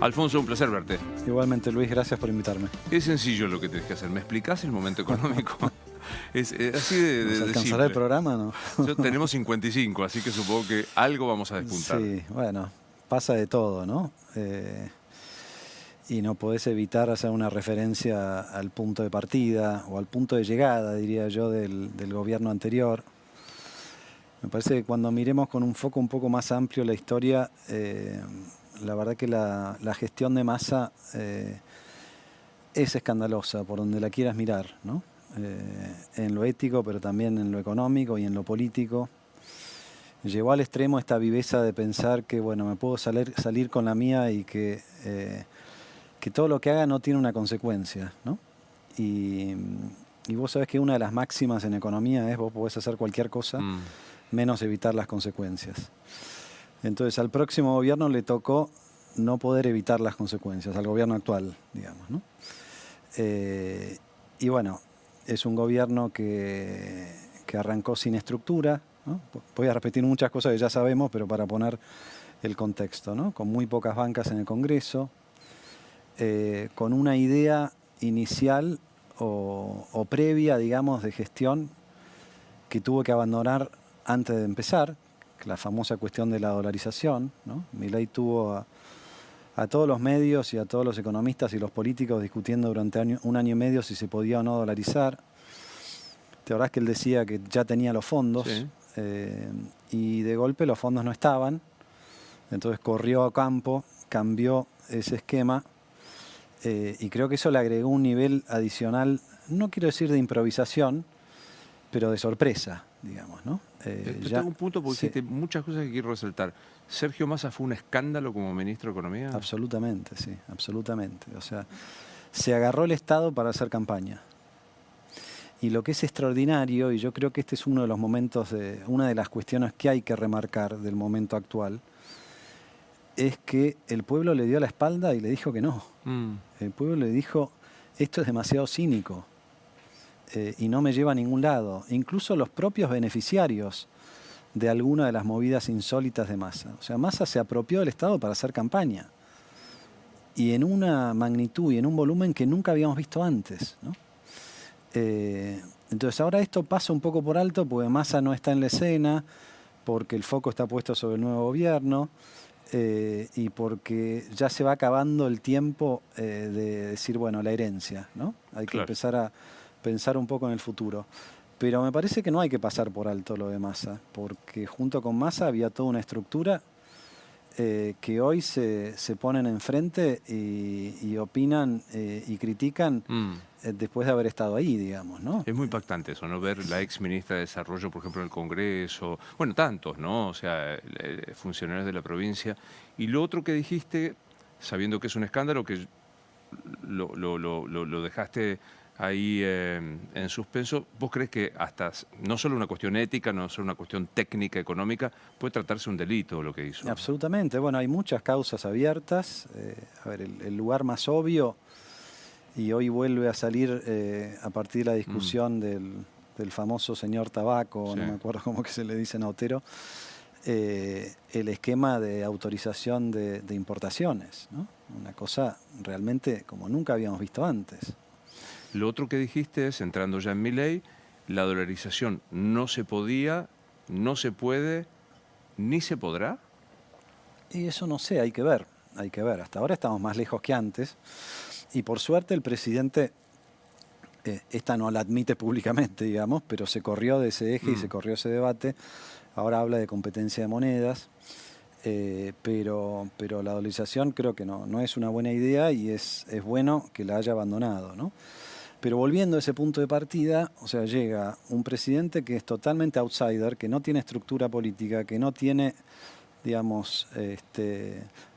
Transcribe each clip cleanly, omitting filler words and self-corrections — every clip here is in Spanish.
Alfonso, un placer verte. Igualmente, Luis, gracias por invitarme. Es sencillo lo que tenés que hacer. ¿Me explicás el momento económico? Es así de ¿Nos alcanzará simple. el programa no? Tenemos 55, así que supongo que algo vamos a despuntar. Sí, bueno, pasa de todo, ¿no? Y no podés evitar hacer una referencia al punto de partida o al punto de llegada, diría yo, del gobierno anterior. Me parece que cuando miremos con un foco un poco más amplio la historia, la verdad que la gestión de Massa es escandalosa por donde la quieras mirar, ¿no? En lo ético, pero también en lo económico y en lo político. Llegó al extremo esta viveza de pensar que, bueno, me puedo salir con la mía y que todo lo que haga no tiene una consecuencia, ¿no? Y vos sabés que una de las máximas en economía es vos podés hacer cualquier cosa, menos evitar las consecuencias. Entonces al próximo gobierno le tocó no poder evitar las consecuencias, al gobierno actual, digamos, ¿no? Y bueno, es un gobierno que arrancó sin estructura, ¿no? Voy a repetir muchas cosas que ya sabemos, pero para poner el contexto, ¿no? Con muy pocas bancas en el Congreso, con una idea inicial o previa, digamos, de gestión que tuvo que abandonar antes de empezar, la famosa cuestión de la dolarización, ¿no? Milei tuvo a todos los medios y a todos los economistas y los políticos discutiendo durante un año y medio si se podía o no dolarizar. Te acordás que él decía que ya tenía los fondos, Sí. Y de golpe los fondos no estaban, entonces corrió a campo, cambió ese esquema, y creo que eso le agregó un nivel adicional, no quiero decir de improvisación, pero de sorpresa, digamos, ¿no? Tengo un punto porque sí, dijiste muchas cosas que quiero resaltar. ¿Sergio Massa fue un escándalo como ministro de Economía? absolutamente, sí, absolutamente. O sea, se agarró el Estado para hacer campaña. Y lo que es extraordinario, y yo creo que este es uno de los momentos, una de las cuestiones que hay que remarcar del momento actual, es que el pueblo le dio la espalda y le dijo que no. El pueblo le dijo, esto es demasiado cínico y no me lleva a ningún lado. Incluso los propios beneficiarios de alguna de las movidas insólitas de Massa. O sea, Massa se apropió del Estado para hacer campaña. Y en una magnitud y en un volumen que nunca habíamos visto antes, ¿no? Entonces ahora esto pasa un poco por alto porque Massa no está en la escena, porque el foco está puesto sobre el nuevo gobierno, y porque ya se va acabando el tiempo de decir, bueno, la herencia, ¿no? Hay que empezar a pensar un poco en el futuro. Pero me parece que no hay que pasar por alto lo de Massa, porque junto con Massa había toda una estructura que hoy se ponen enfrente y opinan y critican después de haber estado ahí, digamos, ¿no? Es muy impactante eso, ¿no? Ver la ex ministra de Desarrollo, por ejemplo, en el Congreso. Bueno, tantos, ¿no? O sea, funcionarios de la provincia. Y lo otro que dijiste, sabiendo que es un escándalo, que lo dejaste ahí en suspenso, ¿vos crees que hasta no solo una cuestión ética, no solo una cuestión técnica, económica, puede tratarse un delito lo que hizo? Absolutamente. Bueno, hay muchas causas abiertas. A ver, el lugar más obvio, y hoy vuelve a salir a partir de la discusión del famoso señor Tabaco, Sí. no me acuerdo cómo que se le dice en Autero, el esquema de autorización de importaciones, ¿no? Una cosa realmente como nunca habíamos visto antes. Lo otro que dijiste es, entrando ya en Milei, la dolarización no se podía, no se puede, ni se podrá. Y eso no sé, hay que ver, hay que ver. Hasta ahora estamos más lejos que antes. Y por suerte el presidente, esta no la admite públicamente, digamos, pero se corrió de ese eje y se corrió ese debate. Ahora habla de competencia de monedas, pero la dolarización creo que no es una buena idea y es bueno que la haya abandonado, ¿no? Pero volviendo a ese punto de partida, o sea, llega un presidente que es totalmente outsider, que no tiene estructura política, que no tiene, digamos,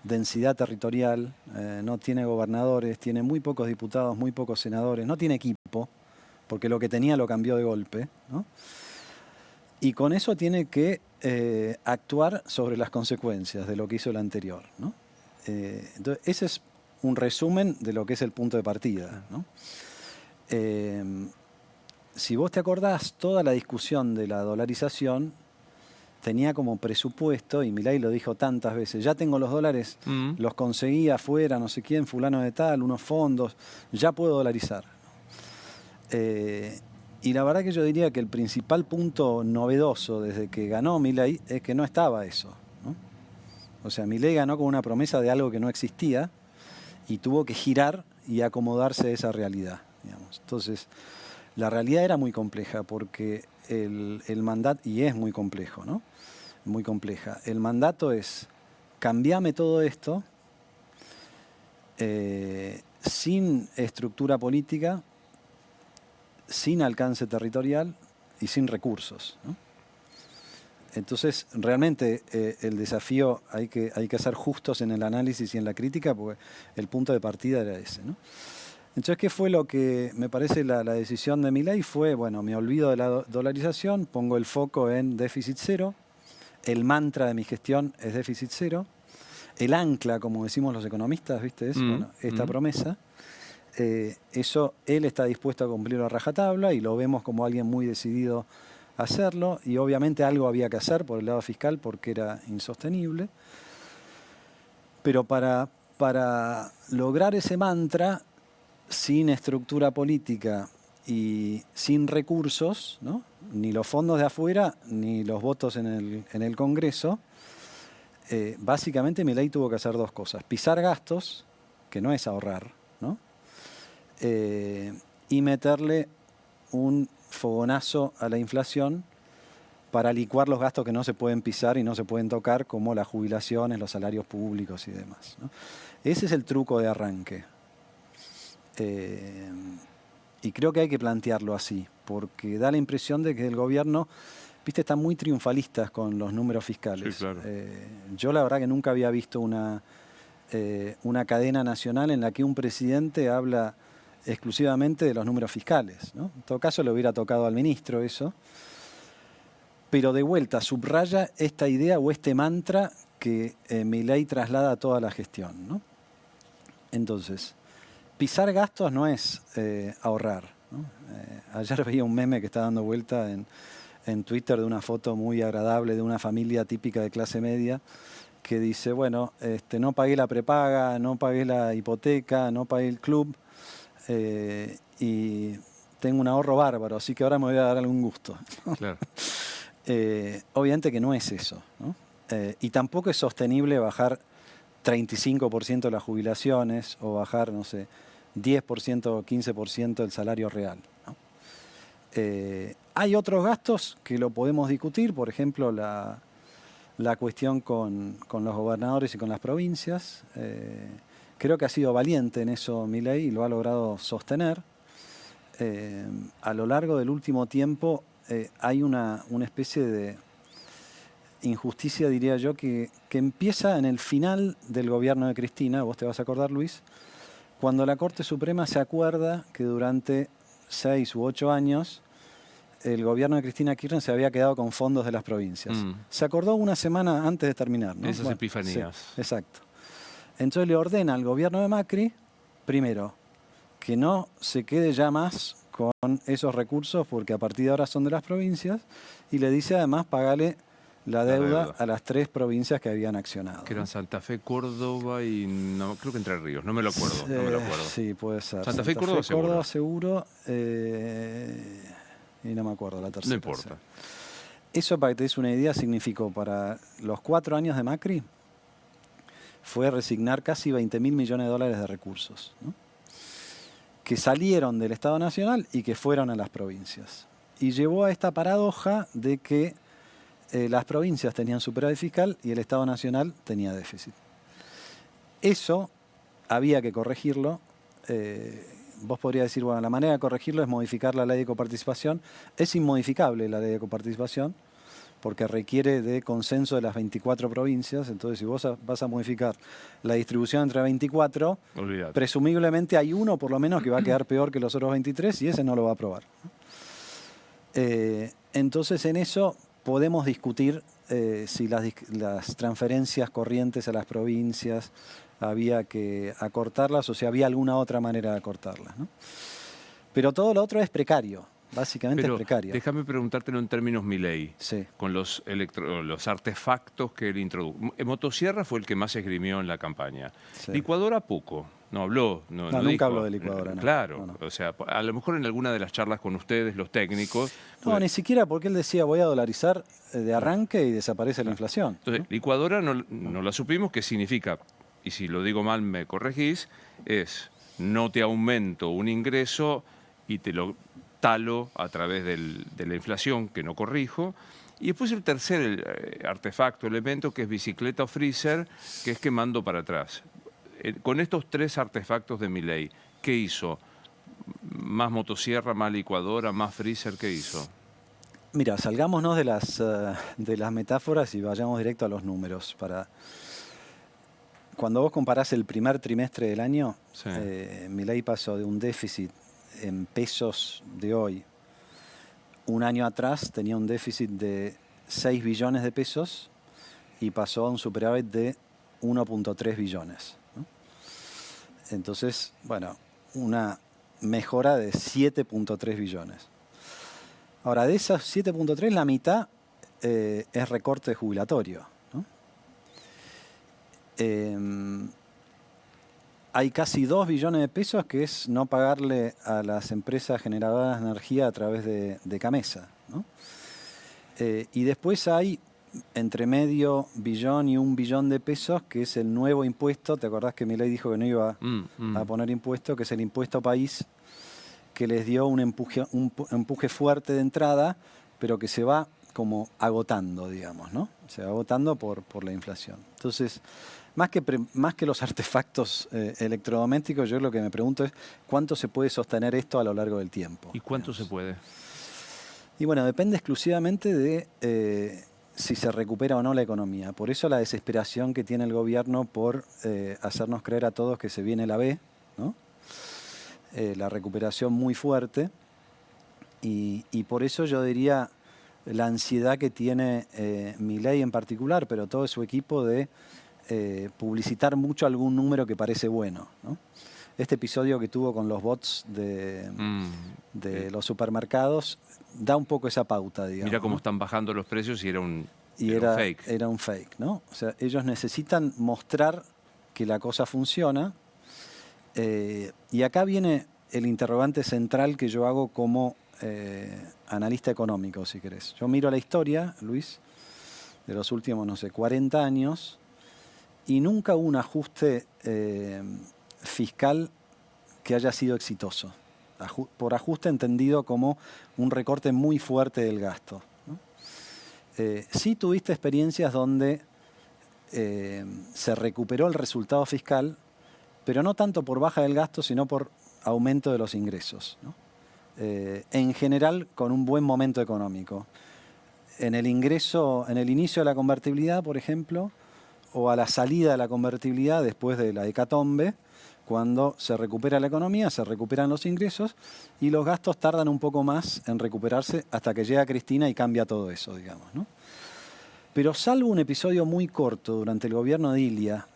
densidad territorial, no tiene gobernadores, tiene muy pocos diputados, muy pocos senadores, no tiene equipo, porque lo que tenía lo cambió de golpe, ¿no? Y con eso tiene que actuar sobre las consecuencias de lo que hizo el anterior, ¿no? Entonces, ese es un resumen de lo que es el punto de partida, ¿no? Si vos te acordás, toda la discusión de la dolarización tenía como presupuesto, y Milei lo dijo tantas veces, ya tengo los dólares, los conseguí afuera, no sé quién, fulano de tal, unos fondos, ya puedo dolarizar. Y la verdad que yo diría que el principal punto novedoso desde que ganó Milei es que no estaba eso, ¿no? O sea, Milei ganó con una promesa de algo que no existía y tuvo que girar y acomodarse a esa realidad, digamos. Entonces, la realidad era muy compleja porque el mandato, y es muy complejo, ¿no? Muy compleja. El mandato es, cambiame todo esto sin estructura política, sin alcance territorial y sin recursos, ¿no? Entonces, realmente el desafío hay que ser justos en el análisis y en la crítica, porque el punto de partida era ese, ¿no? Entonces, ¿qué fue lo que me parece la decisión de Milei? Fue, bueno, me olvido de la dolarización, pongo el foco en déficit cero, el mantra de mi gestión es déficit cero, el ancla, como decimos los economistas, ¿viste? Es, bueno, esta promesa. Eso él está dispuesto a cumplirlo a rajatabla y lo vemos como alguien muy decidido a hacerlo, y obviamente algo había que hacer por el lado fiscal porque era insostenible. Pero para lograr ese mantra, sin estructura política y sin recursos, ¿no? Ni los fondos de afuera, ni los votos en el Congreso, básicamente Milei tuvo que hacer dos cosas: pisar gastos, que no es ahorrar, ¿no? Y meterle un fogonazo a la inflación para licuar los gastos que no se pueden pisar y no se pueden tocar, como las jubilaciones, los salarios públicos y demás, ¿no? Ese es el truco de arranque. Y creo que hay que plantearlo así, porque da la impresión de que el gobierno, viste, están muy triunfalistas con los números fiscales. Sí, claro. Yo la verdad que nunca había visto una cadena nacional en la que un presidente habla exclusivamente de los números fiscales, ¿no? En todo caso le hubiera tocado al ministro eso, pero de vuelta subraya esta idea o este mantra que Milei traslada a toda la gestión, ¿no? Entonces, pisar gastos no es ahorrar, ¿no? Ayer veía un meme que está dando vuelta en Twitter de una foto muy agradable de una familia típica de clase media que dice, bueno, no pagué la prepaga, no pagué la hipoteca, no pagué el club, y tengo un ahorro bárbaro, así que ahora me voy a dar algún gusto. Claro. Obviamente que no es eso, ¿no? Y tampoco es sostenible bajar 35% de las jubilaciones o bajar, no sé, 10% o 15% el salario real, ¿no? Hay otros gastos que lo podemos discutir, por ejemplo, la cuestión con los gobernadores y con las provincias. Creo que ha sido valiente en eso Milei y lo ha logrado sostener. A lo largo del último tiempo hay una especie de injusticia, diría yo, que empieza en el final del gobierno de Cristina. Vos te vas a acordar, Luis, cuando la Corte Suprema se acuerda que durante 6 u 8 años el gobierno de Cristina Kirchner se había quedado con fondos de las provincias. Se acordó una semana antes de terminar, ¿no? Esas epifanías. Sí, exacto. Entonces le ordena al gobierno de Macri, primero, que no se quede ya más con esos recursos porque a partir de ahora son de las provincias, y le dice además pagale la deuda a las 3 provincias que habían accionado, que eran Santa Fe, Córdoba y no, creo que Entre Ríos, no me lo acuerdo. No me lo acuerdo. Sí, puede ser. Santa Fe, Córdoba, seguro. Córdoba, seguro. Y no me acuerdo la tercera. No importa. Eso, para que te des una idea, significó para los 4 años de Macri, fue resignar casi 20.000 millones de dólares de recursos, ¿no? Que salieron del Estado Nacional y que fueron a las provincias. Y llevó a esta paradoja de que las provincias tenían superávit fiscal y el Estado Nacional tenía déficit. Eso había que corregirlo. Vos podrías decir, bueno, la manera de corregirlo es modificar la ley de coparticipación. Es inmodificable la ley de coparticipación porque requiere de consenso de las 24 provincias. Entonces, si vos vas a modificar la distribución entre 24, olvídate, presumiblemente hay uno por lo menos que va a quedar peor que los otros 23 y ese no lo va a aprobar. Entonces, en eso podemos discutir si las transferencias corrientes a las provincias había que acortarlas o si había alguna otra manera de acortarlas, ¿no? Pero todo lo otro es precario. Básicamente Pero es precaria. déjame preguntártelo en términos Milei, Sí. con los artefactos que él introdujo. Motosierra fue el que más esgrimió en la campaña. Sí. Licuadora poco, no habló, No, no nunca dijo. habló de licuadora, no. Claro, No, no. o sea, a lo mejor en alguna de las charlas con ustedes, los técnicos. No, pues, ni siquiera porque él decía voy a dolarizar de arranque y desaparece la inflación. entonces, licuadora no la supimos, ¿qué significa? Y si lo digo mal me corregís, es no te aumento un ingreso y te lo talo a través de la inflación, que no corrijo. Y después el tercer artefacto, elemento, que es bicicleta o freezer, que es que mando para atrás. Con estos tres artefactos de Milei, ¿qué hizo? ¿Más motosierra, más licuadora, más freezer? ¿Qué hizo? Mira, salgámonos de las metáforas y vayamos directo a los números. Cuando vos comparás el primer trimestre del año, Sí. Milei pasó de un déficit en pesos de hoy. Un año atrás tenía un déficit de 6 billones de pesos y pasó a un superávit de 1.3 billones. ¿No? Entonces, bueno, una mejora de 7.3 billones. Ahora, de esas 7.3, la mitad es recorte jubilatorio, ¿no? Hay casi 2 billones de pesos que es no pagarle a las empresas generadoras de energía a través de Camesa, ¿no? Y después hay entre medio billón y 1 billón de pesos, que es el nuevo impuesto. ¿Te acordás que Milei dijo que no iba a poner impuesto? Que es el impuesto país, que les dio un empuje fuerte de entrada, pero que se va como agotando, digamos, ¿no? Se va agotando por la inflación. Entonces, más que los artefactos electrodomésticos, yo lo que me pregunto es cuánto se puede sostener esto a lo largo del tiempo. ¿Y cuánto se puede? Y bueno, depende exclusivamente de si se recupera o no la economía. Por eso la desesperación que tiene el gobierno por hacernos creer a todos que se viene la B, ¿no? La recuperación muy fuerte. Y por eso yo diría la ansiedad que tiene Milei en particular, pero todo su equipo de publicitar mucho algún número que parece bueno, ¿no? Este episodio que tuvo con los bots de los supermercados da un poco esa pauta, digamos. Mira cómo ¿no? están bajando los precios y era un fake. Era un fake, ¿no? O sea, ellos necesitan mostrar que la cosa funciona. Y acá viene el interrogante central que yo hago como analista económico, si querés. Yo miro la historia, Luis, de los últimos, no sé, 40 años, y nunca hubo un ajuste fiscal que haya sido exitoso. Por ajuste entendido como un recorte muy fuerte del gasto, ¿no? Sí tuviste experiencias donde se recuperó el resultado fiscal, pero no tanto por baja del gasto, sino por aumento de los ingresos, ¿no? En general, con un buen momento económico. En el inicio de la convertibilidad, por ejemplo, o a la salida de la convertibilidad después de la hecatombe, cuando se recupera la economía, se recuperan los ingresos y los gastos tardan un poco más en recuperarse hasta que llega Cristina y cambia todo eso, digamos, ¿no? Pero salvo un episodio muy corto durante el gobierno de Ilia,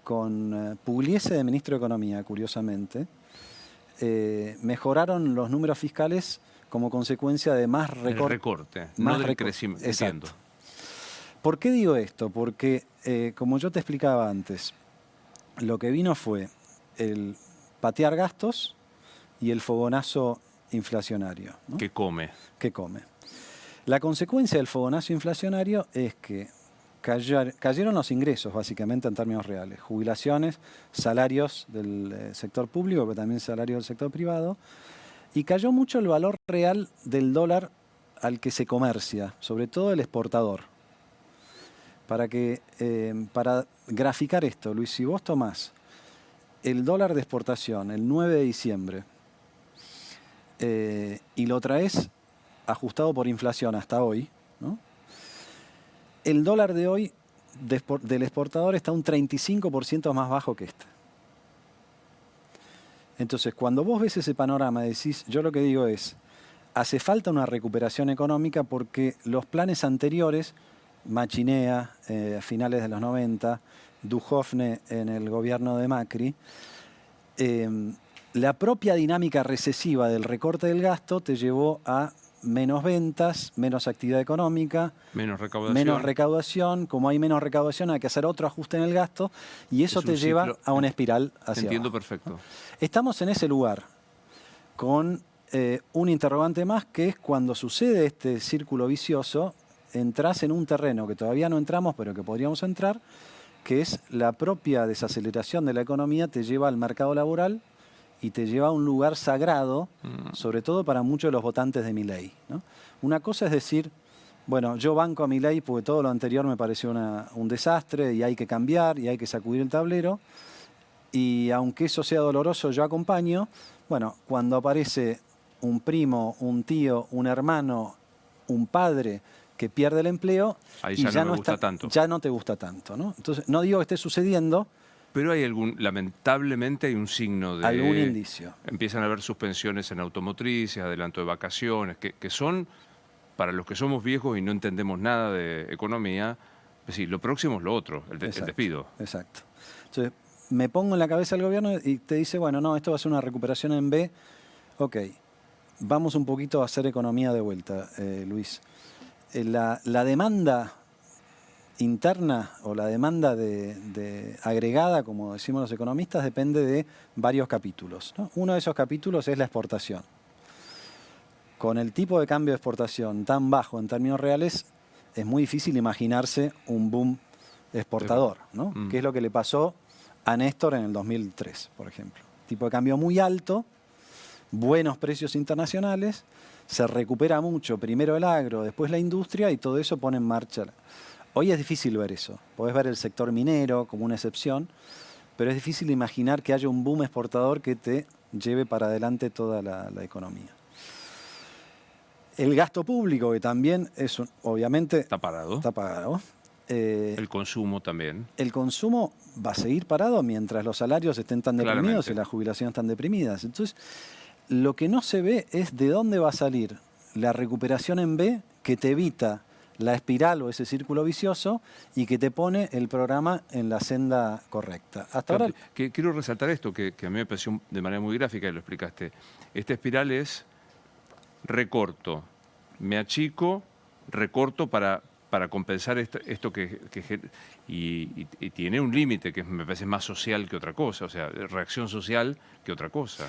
con Pugliese de ministro de Economía, curiosamente, mejoraron los números fiscales como consecuencia de más recorte, no del crecimiento. Entiendo. ¿Por qué digo esto? Porque, como yo te explicaba antes, lo que vino fue el patear gastos y el fogonazo inflacionario, ¿no? Que come. Que come. La consecuencia del fogonazo inflacionario es que cayeron los ingresos, básicamente, en términos reales. Jubilaciones, salarios del sector público, pero también salarios del sector privado. Y cayó mucho el valor real del dólar al que se comercia, sobre todo el exportador. Para graficar esto, Luis, si vos tomás el dólar de exportación el 9 de diciembre y lo traes ajustado por inflación hasta hoy, ¿no? El dólar de hoy del exportador está un 35% más bajo que este. Entonces, cuando vos ves ese panorama, decís, yo lo que digo es, hace falta una recuperación económica porque los planes anteriores, Machinea a finales de los 90, Duhovne en el gobierno de Macri, la propia dinámica recesiva del recorte del gasto te llevó a menos ventas, menos actividad económica, Menos recaudación. menos recaudación. Como hay menos recaudación, hay que hacer otro ajuste en el gasto y eso Es te un lleva ciclo. a una espiral hacia Entiendo abajo. perfecto. Estamos en ese lugar con un interrogante más, que es cuando sucede este círculo vicioso, entras en un terreno que todavía no entramos, pero que podríamos entrar, que es la propia desaceleración de la economía te lleva al mercado laboral y te lleva a un lugar sagrado, sobre todo para muchos de los votantes de Milei, ¿no? Una cosa es decir, bueno, yo banco a Milei porque todo lo anterior me pareció un desastre y hay que cambiar y hay que sacudir el tablero. Y aunque eso sea doloroso, yo acompaño. Bueno, cuando aparece un primo, un tío, un hermano, un padre que pierde el empleo, Ahí y ya no me gusta tanto. ya no te gusta tanto, ¿no? Entonces, no digo que esté sucediendo, Pero hay lamentablemente hay un signo de... algún indicio. Empiezan a haber suspensiones en automotrices, adelanto de vacaciones, que son, para los que somos viejos y no entendemos nada de economía, pues sí, lo próximo es lo otro, el despido. Exacto. Entonces, me pongo en la cabeza del gobierno y te dice, bueno, no, esto va a ser una recuperación en B. Ok, vamos un poquito a hacer economía de vuelta, Luis. La demanda interna o la demanda de agregada, como decimos los economistas, depende de varios capítulos, ¿no? Uno de esos capítulos es la exportación. Con el tipo de cambio de exportación tan bajo en términos reales, es muy difícil imaginarse un boom exportador, ¿no? Que es lo que le pasó a Néstor en el 2003, por ejemplo. Tipo de cambio muy alto, buenos precios internacionales, se recupera mucho, primero el agro, después la industria, y todo eso pone en marcha. Hoy es difícil ver eso. Podés ver el sector minero como una excepción, pero es difícil imaginar que haya un boom exportador que te lleve para adelante toda la economía. El gasto público, que también es, obviamente... Está parado. Está parado. El consumo también. El consumo va a seguir parado mientras los salarios estén tan deprimidos Claramente. y las jubilaciones están deprimidas. Entonces, lo que no se ve es de dónde va a salir la recuperación en B que te evita la espiral o ese círculo vicioso y que te pone el programa en la senda correcta. Hasta ahora... Quiero resaltar esto, que a mí me pareció de manera muy gráfica y lo explicaste. Esta espiral es recorto, me achico, recorto para compensar esto y tiene un límite que me parece más social que otra cosa, o sea, reacción social que otra cosa.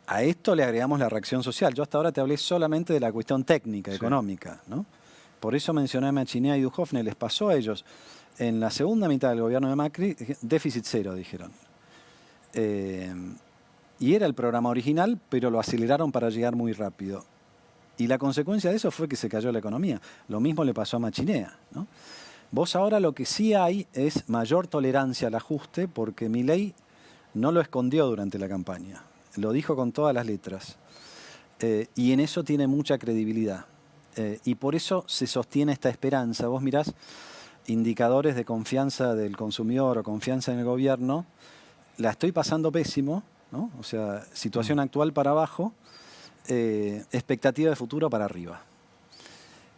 A esto le agregamos la reacción social. Yo hasta ahora te hablé solamente de la cuestión técnica, económica, ¿no? Por eso mencioné a Machinea y Duhovne, les pasó a ellos. En la segunda mitad del gobierno de Macri, déficit cero, dijeron. Y era el programa original, pero lo aceleraron para llegar muy rápido. Y la consecuencia de eso fue que se cayó la economía. Lo mismo le pasó a Machinea, ¿no? Vos ahora lo que sí hay es mayor tolerancia al ajuste, porque Milei no lo escondió durante la campaña. Lo dijo con todas las letras. Y en eso tiene mucha credibilidad. Y por eso se sostiene esta esperanza. Vos mirás indicadores de confianza del consumidor o confianza en el gobierno. La estoy pasando pésimo, ¿no? O sea, situación actual para abajo, expectativa de futuro para arriba.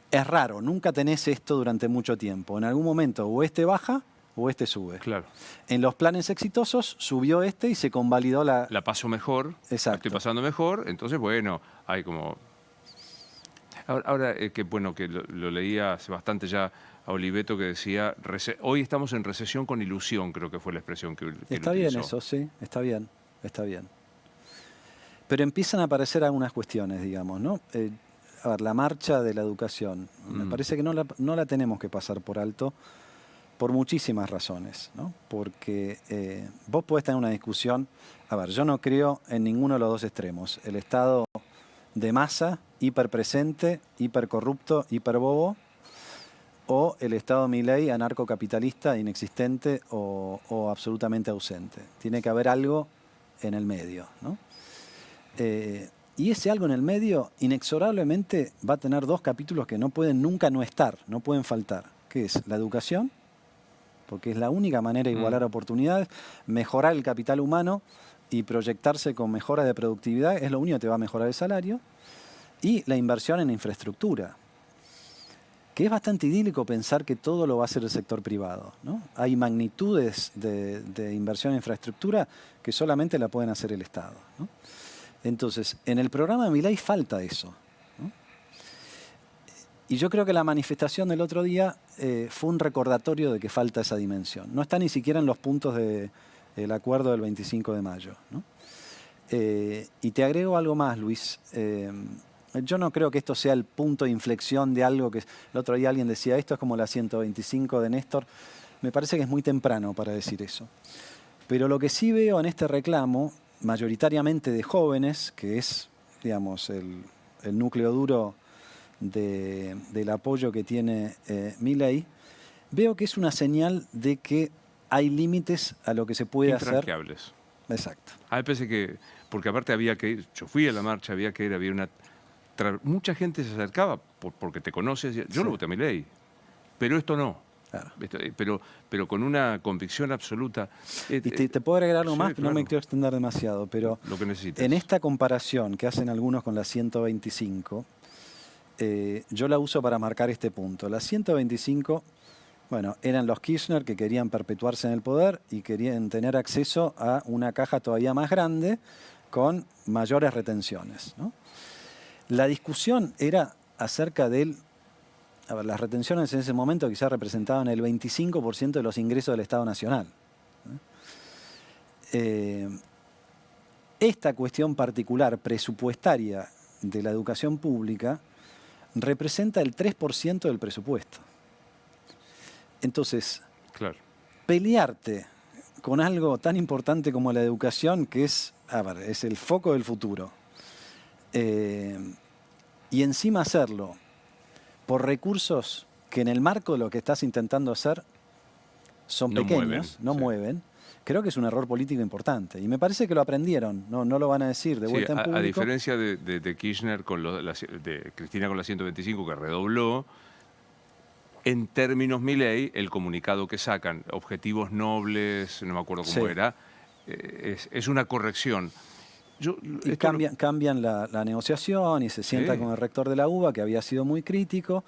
Es raro, nunca tenés esto durante mucho tiempo. En algún momento o este baja o este sube. Claro. En los planes exitosos subió este y se convalidó la... La paso mejor, Exacto. la estoy pasando mejor, entonces bueno, hay como... Ahora que bueno, que lo leía hace bastante ya a Oliveto, que decía, hoy estamos en recesión con ilusión, creo que fue la expresión que Está él bien utilizó. eso, sí, está bien, está bien. Pero empiezan a aparecer algunas cuestiones, digamos, ¿no? A ver, la marcha de la educación. Me parece que no la tenemos que pasar por alto por muchísimas razones, ¿no? Porque vos podés tener una discusión. A ver, yo no creo en ninguno de los dos extremos. El Estado de masa, hiperpresente, hipercorrupto, hiperbobo, o el Estado Milei anarcocapitalista, inexistente o absolutamente ausente. Tiene que haber algo en el medio, ¿no? Y ese algo en el medio inexorablemente va a tener dos capítulos que no pueden nunca no estar, no pueden faltar, que es la educación, porque es la única manera de igualar oportunidades, mejorar el capital humano y proyectarse con mejora de productividad, es lo único que te va a mejorar el salario, y la inversión en infraestructura. que es bastante idílico pensar que todo lo va a hacer el sector privado, ¿no? Hay magnitudes de inversión en infraestructura que solamente la pueden hacer el Estado, ¿no? Entonces, en el programa de Milei falta eso, ¿no? Y yo creo que la manifestación del otro día fue un recordatorio de que falta esa dimensión. No está ni siquiera en los puntos del acuerdo del 25 de mayo, ¿no? Y te agrego algo más, Luis. Yo no creo que esto sea el punto de inflexión de algo que... El otro día alguien decía, esto es como la 125 de Néstor. Me parece que es muy temprano para decir eso. Pero lo que sí veo en este reclamo, mayoritariamente de jóvenes, que es, digamos, el núcleo duro del apoyo que tiene Milei, veo que es una señal de que hay límites a lo que se puede hacer. Infranqueables. Exacto. A mí me parece que, porque aparte había que ir, yo fui a la marcha, había que ir, había una... Mucha gente se acercaba porque te conoce, decía, yo Sí. lo voté a Milei, pero esto no. Claro. Pero con una convicción absoluta. Y te puedo agregar algo sí, más, claro. no me quiero extender demasiado, pero Lo que necesites. en esta comparación que hacen algunos con la 125, yo la uso para marcar este punto. La 125, bueno, eran los Kirchner que querían perpetuarse en el poder y querían tener acceso a una caja todavía más grande con mayores retenciones, ¿no? La discusión era acerca del... A ver, las retenciones en ese momento quizás representaban el 25% de los ingresos del Estado Nacional, ¿no? Esta cuestión particular presupuestaria de la educación pública representa el 3% del presupuesto. Entonces, Claro. pelearte con algo tan importante como la educación, que es, es el foco del futuro, y encima hacerlo por recursos que en el marco de lo que estás intentando hacer son No pequeños, mueven, no sí. mueven, creo que es un error político importante. Y me parece que lo aprendieron, no lo van a decir de Sí, vuelta en público. a diferencia de Kirchner, de Cristina con la 125, que redobló, en términos Milei, el comunicado que sacan, objetivos nobles, no me acuerdo cómo Sí. era, es una corrección. Y cambian la negociación y se sienta Sí. con el rector de la UBA, que había sido muy crítico.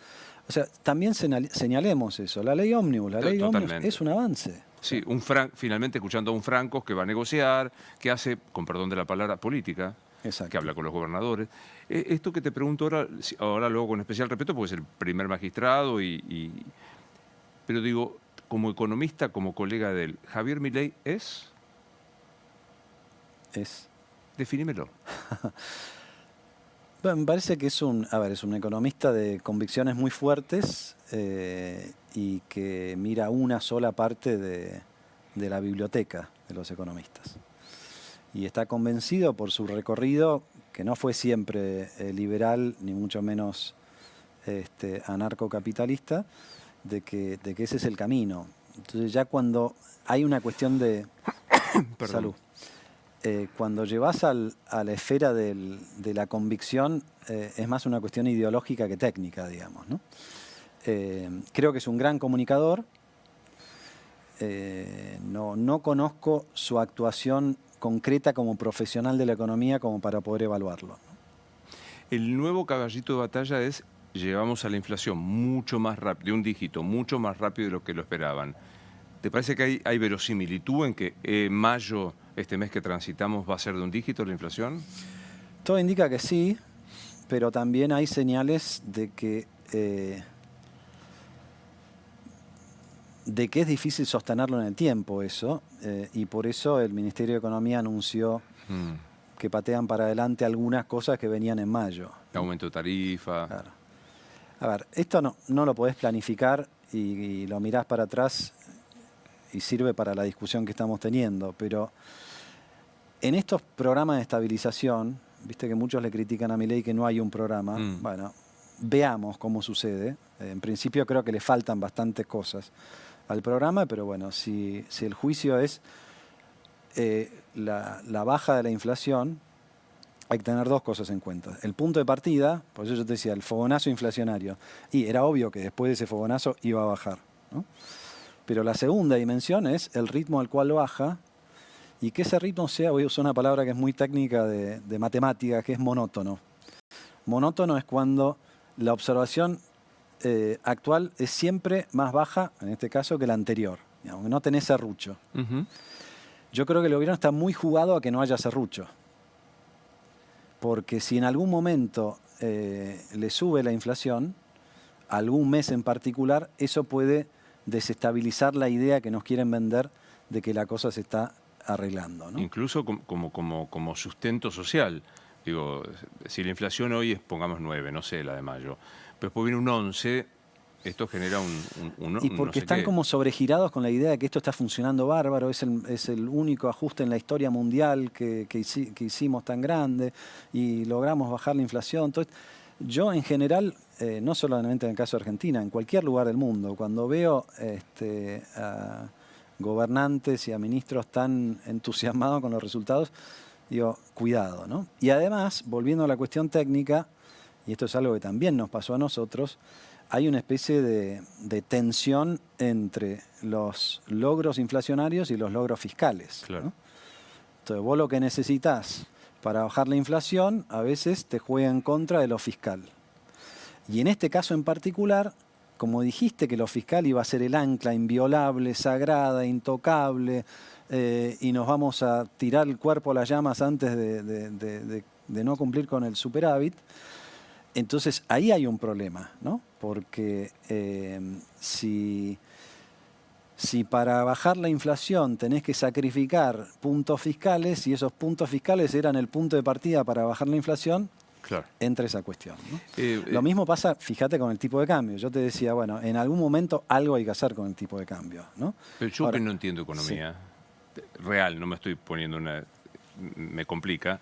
O sea, también señalemos eso. La ley ómnibus, Totalmente. es un avance. Sí, finalmente escuchando a un Franco que va a negociar, que hace, con perdón de la palabra, política, Exacto. que habla con los gobernadores. Esto que te pregunto ahora luego con especial respeto, porque es el primer magistrado, pero digo, como economista, como colega de él, ¿Javier Milei es? Definímelo. Bueno, me parece que es un economista de convicciones muy fuertes y que mira una sola parte de la biblioteca de los economistas. Y está convencido por su recorrido, que no fue siempre liberal, ni mucho menos anarcocapitalista, de que ese es el camino. Entonces ya cuando hay una cuestión de... Salud. Cuando llevas a la esfera de la convicción, es más una cuestión ideológica que técnica, digamos, ¿no? Creo que es un gran comunicador. No conozco su actuación concreta como profesional de la economía como para poder evaluarlo, ¿no? El nuevo caballito de batalla es: llevamos a la inflación mucho más rápido, de un dígito, mucho más rápido de lo que lo esperaban. ¿Te parece que hay verosimilitud en que mayo, este mes que transitamos, va a ser de un dígito la inflación? Todo indica que sí, pero también hay señales de que es difícil sostenerlo en el tiempo eso, y por eso el Ministerio de Economía anunció que patean para adelante algunas cosas que venían en mayo. Aumento de tarifa. Claro. A ver, esto no lo podés planificar y lo mirás para atrás y sirve para la discusión que estamos teniendo, pero en estos programas de estabilización, viste que muchos le critican a Milei que no hay un programa. Bueno, veamos cómo sucede. En principio creo que le faltan bastantes cosas al programa, pero bueno, si el juicio es la baja de la inflación, hay que tener dos cosas en cuenta. El punto de partida, por eso yo te decía, el fogonazo inflacionario. Y era obvio que después de ese fogonazo iba a bajar, ¿no? Pero la segunda dimensión es el ritmo al cual baja, y que ese ritmo sea, voy a usar una palabra que es muy técnica de matemática, que es monótono. Monótono es cuando la observación actual es siempre más baja, en este caso, que la anterior. Digamos, no tenés serrucho. Ujú. Yo creo que el gobierno está muy jugado a que no haya serrucho. Porque si en algún momento le sube la inflación, algún mes en particular, eso puede desestabilizar la idea que nos quieren vender de que la cosa se está arreglando, ¿no? Incluso como sustento social. Digo, si la inflación hoy es, pongamos 9, no sé, la de mayo, pero después viene un 11, esto genera Y un no porque sé están qué. como sobregirados con la idea de que esto está funcionando bárbaro, es el único ajuste en la historia mundial que hicimos tan grande y logramos bajar la inflación. Entonces, yo en general, no solamente en el caso de Argentina, en cualquier lugar del mundo, cuando veo a gobernantes y a ministros tan entusiasmados con los resultados, digo, cuidado, ¿no? Y además, volviendo a la cuestión técnica, y esto es algo que también nos pasó a nosotros, hay una especie de tensión entre los logros inflacionarios y los logros fiscales, Claro. ¿no? Entonces, vos lo que necesitas para bajar la inflación, a veces te juega en contra de lo fiscal. Y en este caso en particular, como dijiste que lo fiscal iba a ser el ancla inviolable, sagrada, intocable, y nos vamos a tirar el cuerpo a las llamas antes de no cumplir con el superávit, entonces ahí hay un problema, ¿no? Porque si para bajar la inflación tenés que sacrificar puntos fiscales y esos puntos fiscales eran el punto de partida para bajar la inflación, Claro. entra esa cuestión, ¿no? Eh, Lo eh, mismo pasa, fíjate, con el tipo de cambio. Yo te decía, bueno, en algún momento algo hay que hacer con el tipo de cambio, ¿no? pero yo que Ahora, no entiendo economía real, no me estoy poniendo una... me complica,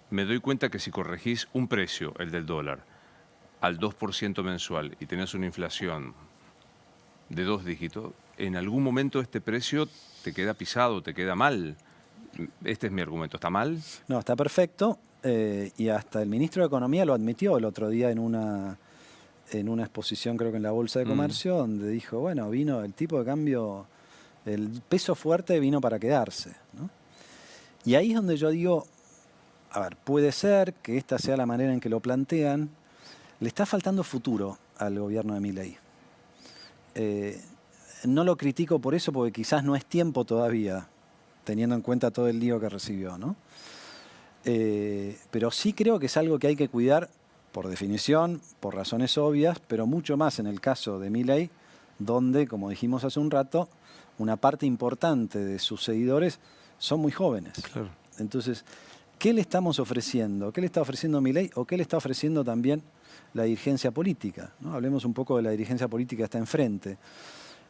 me doy cuenta que si corregís un precio, el del dólar, al 2% mensual y tenés una inflación de 2 dígitos, en algún momento este precio te queda pisado, te queda mal. Este es mi argumento, ¿está mal? no, está perfecto. Y hasta el ministro de Economía lo admitió el otro día en una exposición, creo que en la Bolsa de Mm, Comercio, donde dijo, bueno, vino el tipo de cambio, el peso fuerte vino para quedarse, ¿no? Y ahí es donde yo digo, a ver, puede ser que esta sea la manera en que lo plantean. Le está faltando futuro al gobierno de Milei. No lo critico por eso, porque quizás no es tiempo todavía, teniendo en cuenta todo el lío que recibió, ¿no? Pero sí creo que es algo que hay que cuidar por definición, por razones obvias, pero mucho más en el caso de Milei, donde, como dijimos hace un rato, una parte importante de sus seguidores son muy jóvenes. claro. Entonces, ¿qué le estamos ofreciendo? ¿Qué le está ofreciendo Milei o qué le está ofreciendo también la dirigencia política, ¿no? Hablemos un poco de la dirigencia política que está enfrente.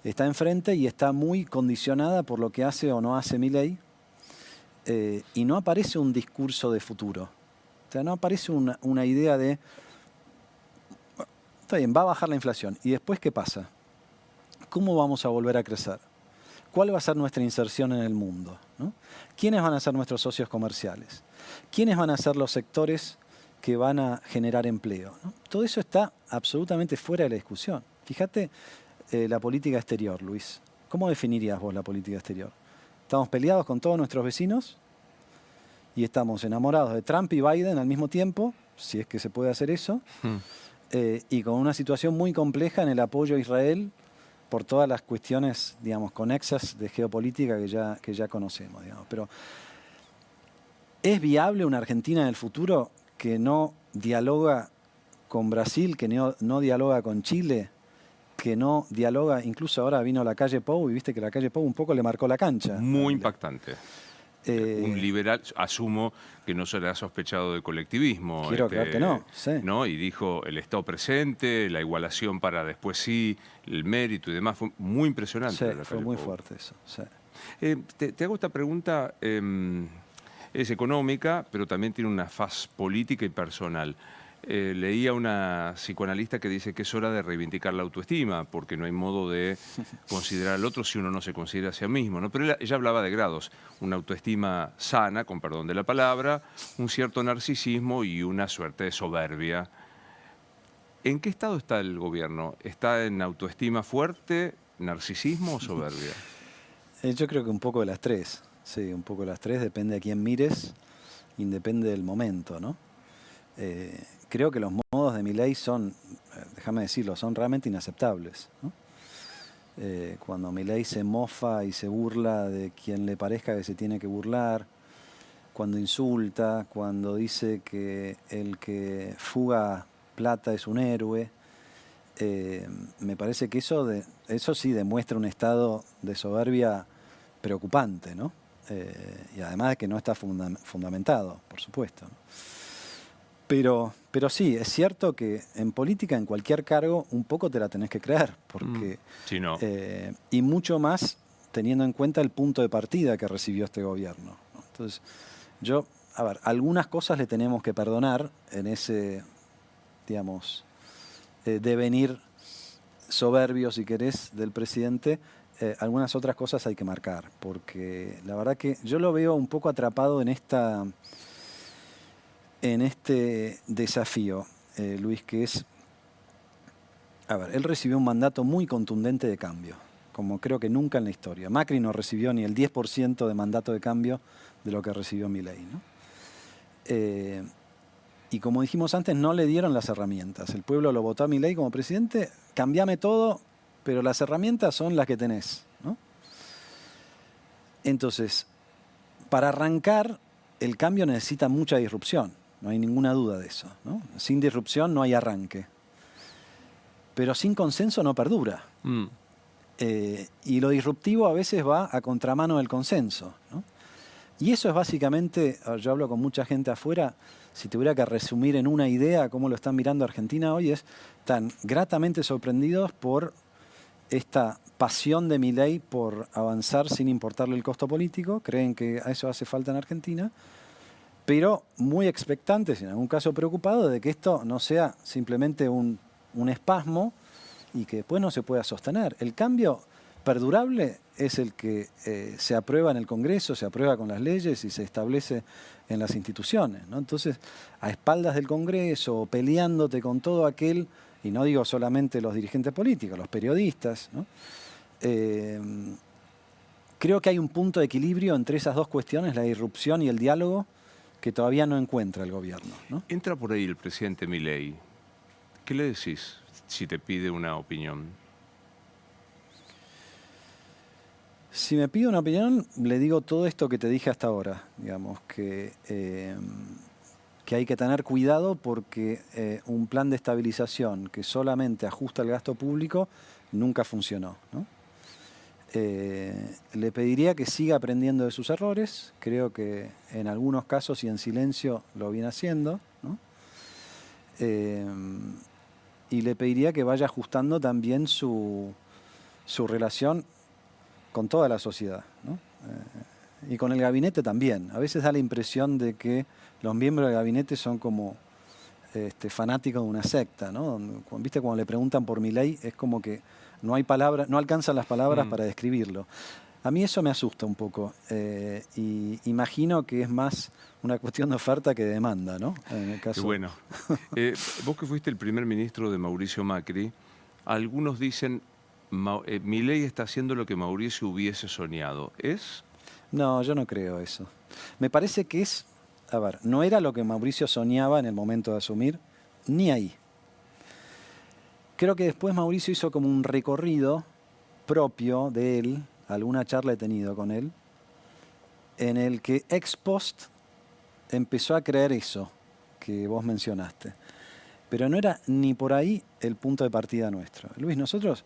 Está enfrente y está muy condicionada por lo que hace o no hace Milei, y no aparece un discurso de futuro. O sea, no aparece una idea de, está bien, va a bajar la inflación. ¿Y después qué pasa? ¿Cómo vamos a volver a crecer? ¿Cuál va a ser nuestra inserción en el mundo, ¿no? ¿Quiénes van a ser nuestros socios comerciales? ¿Quiénes van a ser los sectores que van a generar empleo, ¿no? Todo eso está absolutamente fuera de la discusión. Fíjate la política exterior, Luis. ¿Cómo definirías vos la política exterior? ¿Estamos peleados con todos nuestros vecinos y estamos enamorados de Trump y Biden al mismo tiempo, si es que se puede hacer eso, Mm. y con una situación muy compleja en el apoyo a Israel por todas las cuestiones, digamos, conexas de geopolítica que ya conocemos, digamos? Pero ¿es viable una Argentina en el futuro que no dialoga con Brasil, que no dialoga con Chile, que no dialoga, incluso ahora vino la calle Pou y viste que la calle Pou un poco le marcó la cancha? Muy impactante. Un Eh, liberal, asumo que no será sospechado de colectivismo. Quiero creer que no, sí. ¿No? Y dijo el Estado presente, la igualación para después sí, el mérito y demás. Fue muy impresionante. Sí, la fue calle muy Pou. fuerte eso. Sí. Te hago esta pregunta, es económica, pero también tiene una faz política y personal. Leía una psicoanalista que dice que es hora de reivindicar la autoestima, porque no hay modo de considerar al otro si uno no se considera a sí mismo, ¿no? Pero ella hablaba de grados, una autoestima sana, con perdón de la palabra, un cierto narcisismo y una suerte de soberbia. ¿En qué estado está el gobierno? ¿Está en autoestima fuerte, narcisismo o soberbia? Yo creo que un poco de las tres. Sí, un poco de las tres, depende a quién mires, y depende del momento, ¿no? Creo que los modos de Milei son déjame decirlo, son realmente inaceptables, ¿no? Cuando Milei se mofa y se burla de quien le parezca que se tiene que burlar, cuando insulta, cuando dice que el que fuga plata es un héroe, me parece que eso sí demuestra un estado de soberbia preocupante, ¿no? Y además de que no está fundamentado, por supuesto, ¿no? Pero sí, es cierto que en política, en cualquier cargo, un poco te la tenés que creer, porque Sí, no. y mucho más teniendo en cuenta el punto de partida que recibió este gobierno, ¿no? Entonces, a ver, algunas cosas le tenemos que perdonar en ese, digamos, devenir soberbio, si querés, del presidente. Algunas otras cosas hay que marcar, porque la verdad que yo lo veo un poco atrapado en este desafío, Luis, que es, a ver, él recibió un mandato muy contundente de cambio, como creo que nunca en la historia. Macri no recibió ni el 10% de mandato de cambio de lo que recibió Milei, ¿no? Y como dijimos antes, no le dieron las herramientas. El pueblo lo votó a Milei como presidente, cambiame todo, pero las herramientas son las que tenés, ¿no? Entonces, para arrancar, el cambio necesita mucha disrupción, no hay ninguna duda de eso, ¿no? Sin disrupción no hay arranque. Pero sin consenso no perdura. Y lo disruptivo a veces va a contramano del consenso, ¿no? Y eso es básicamente, yo hablo con mucha gente afuera, si tuviera que resumir en una idea cómo lo están mirando Argentina hoy, están gratamente sorprendidos por esta pasión de Milei por avanzar sin importarle el costo político, creen que a eso hace falta en Argentina, pero muy expectantes, en algún caso preocupados, de que esto no sea simplemente un espasmo y que después no se pueda sostener. El cambio perdurable es el que se aprueba en el Congreso, se aprueba con las leyes y se establece en las instituciones, ¿no? Entonces, a espaldas del Congreso, peleándote con todo aquel, y no digo solamente los dirigentes políticos, los periodistas, ¿no? Creo que hay un punto de equilibrio entre esas dos cuestiones, la disrupción y el diálogo, que todavía no encuentra el gobierno, ¿no? Entra por ahí el presidente Milei. ¿Qué le decís si te pide una opinión? Si me pide una opinión, le digo todo esto que te dije hasta ahora, digamos, que hay que tener cuidado porque un plan de estabilización que solamente ajusta el gasto público nunca funcionó, ¿no? Le pediría que siga aprendiendo de sus errores, creo que en algunos casos y en silencio lo viene haciendo, ¿no? Y le pediría que vaya ajustando también su relación con toda la sociedad, ¿no? Y con el gabinete también. A veces da la impresión de que los miembros del gabinete son como fanáticos de una secta, ¿no? ¿Viste? Cuando le preguntan por Milei, es como que no hay palabras, no alcanzan las palabras para describirlo. A mí eso me asusta un poco. Y imagino que es más una cuestión de oferta que de demanda, ¿no? En el caso. Qué bueno. Vos que fuiste el primer ministro de Mauricio Macri, algunos dicen Milei está haciendo lo que Mauricio hubiese soñado. ¿Es? No, yo no creo eso. Me parece que a ver, no era lo que Mauricio soñaba en el momento de asumir, ni ahí. Creo que después Mauricio hizo como un recorrido propio de él, alguna charla he tenido con él, en el que ex post empezó a creer eso que vos mencionaste. Pero no era ni por ahí el punto de partida nuestro. Luis, nosotros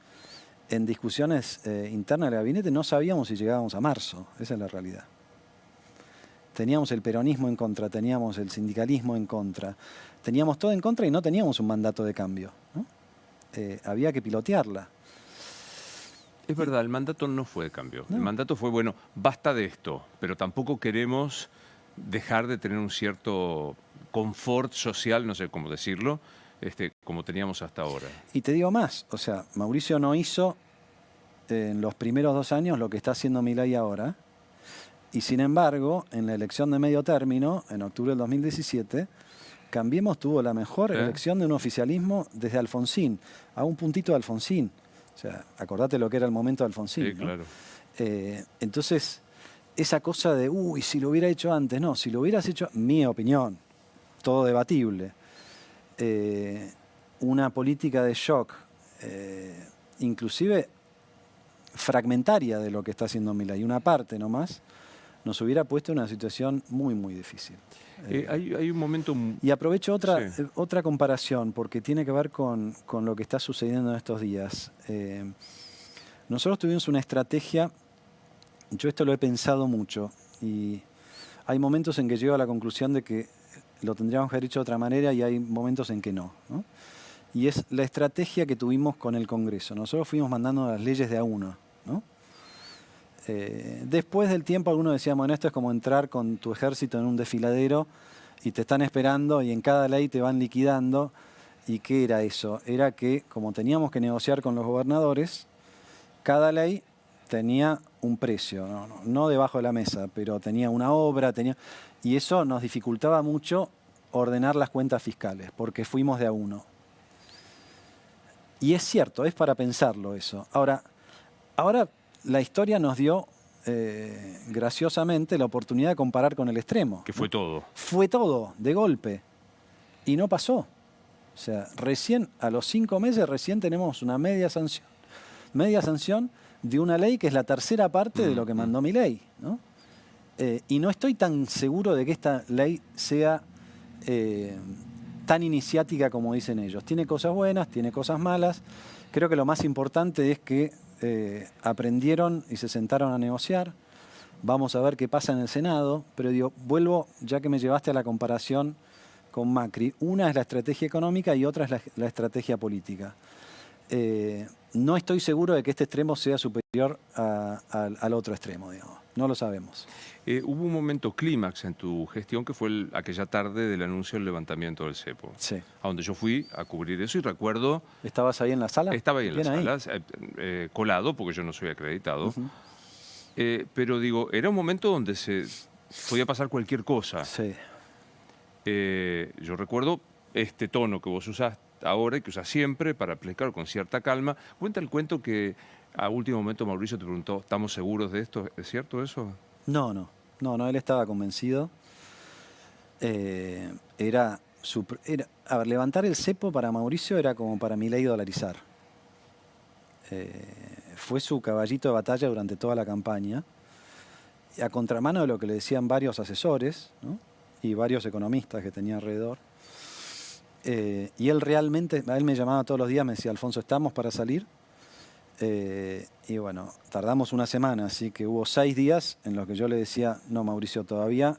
en discusiones internas del gabinete no sabíamos si llegábamos a marzo, esa es la realidad. Teníamos el peronismo en contra, teníamos el sindicalismo en contra, teníamos todo en contra y no teníamos un mandato de cambio, ¿no? Había que pilotearla. Es verdad, el mandato no fue de cambio. No. El mandato fue, bueno, basta de esto, pero tampoco queremos dejar de tener un cierto confort social, no sé cómo decirlo, como teníamos hasta ahora. Y te digo más, o sea, Mauricio no hizo en los primeros 2 años lo que está haciendo Milei ahora, y sin embargo, en la elección de medio término, en octubre del 2017, Cambiemos tuvo la mejor elección de un oficialismo desde Alfonsín, a un puntito de Alfonsín. O sea, acordate lo que era el momento de Alfonsín, Sí, ¿no? claro. Entonces, esa cosa de, uy, si lo hubiera hecho antes, no, si lo hubieras hecho, mi opinión, todo debatible. una política de shock, inclusive fragmentaria de lo que está haciendo Milei, una parte nomás, nos hubiera puesto en una situación muy, muy difícil. Hay un momento... Y aprovecho Sí. otra comparación, porque tiene que ver con lo que está sucediendo en estos días. Nosotros tuvimos una estrategia, yo esto lo he pensado mucho, y hay momentos en que llego a la conclusión de que lo tendríamos que haber hecho de otra manera y hay momentos en que no, ¿no? Y es la estrategia que tuvimos con el Congreso. Nosotros fuimos mandando las leyes de a uno, ¿no? Después del tiempo algunos decían, bueno, esto es como entrar con tu ejército en un desfiladero y te están esperando y en cada ley te van liquidando. ¿Y qué era eso? Era que como teníamos que negociar con los gobernadores, cada ley tenía un precio, no debajo de la mesa, pero tenía una obra, y eso nos dificultaba mucho ordenar las cuentas fiscales, porque fuimos de a uno. Y es cierto, es para pensarlo eso. Ahora la historia nos dio, graciosamente, la oportunidad de comparar con el extremo. Que fue todo. Fue todo, de golpe. Y no pasó. O sea, recién, a los 5 meses, recién tenemos una media sanción de una ley que es la tercera parte de lo que mandó Milei, ¿no? Y no estoy tan seguro de que esta ley sea tan iniciática como dicen ellos. Tiene cosas buenas, tiene cosas malas. Creo que lo más importante es que aprendieron y se sentaron a negociar. Vamos a ver qué pasa en el Senado. Pero digo, vuelvo, ya que me llevaste a la comparación con Macri. Una es la estrategia económica y otra es la estrategia política. No estoy seguro de que este extremo sea superior al otro extremo, digamos. No lo sabemos. Hubo un momento clímax en tu gestión que fue aquella tarde del anuncio del levantamiento del cepo. Sí. A donde yo fui a cubrir eso y recuerdo... ¿Estabas ahí en la sala? Estaba ahí en Bien la sala, colado, porque yo no soy acreditado. Uh-huh. Pero digo, era un momento donde se podía pasar cualquier cosa. Sí. Yo recuerdo este tono que vos usás ahora y que usás siempre para explicar con cierta calma. Cuenta el cuento que a último momento Mauricio te preguntó, ¿estamos seguros de esto? ¿Es cierto eso? No, él estaba convencido. A ver, levantar el cepo para Mauricio era como para Milei dolarizar. Fue su caballito de batalla durante toda la campaña, a contramano de lo que le decían varios asesores, ¿no? Y varios economistas que tenía alrededor. Y él realmente, a él me llamaba todos los días, me decía, Alfonso, ¿estamos para salir? Y bueno, tardamos una semana, así que hubo 6 días en los que yo le decía, no, Mauricio, todavía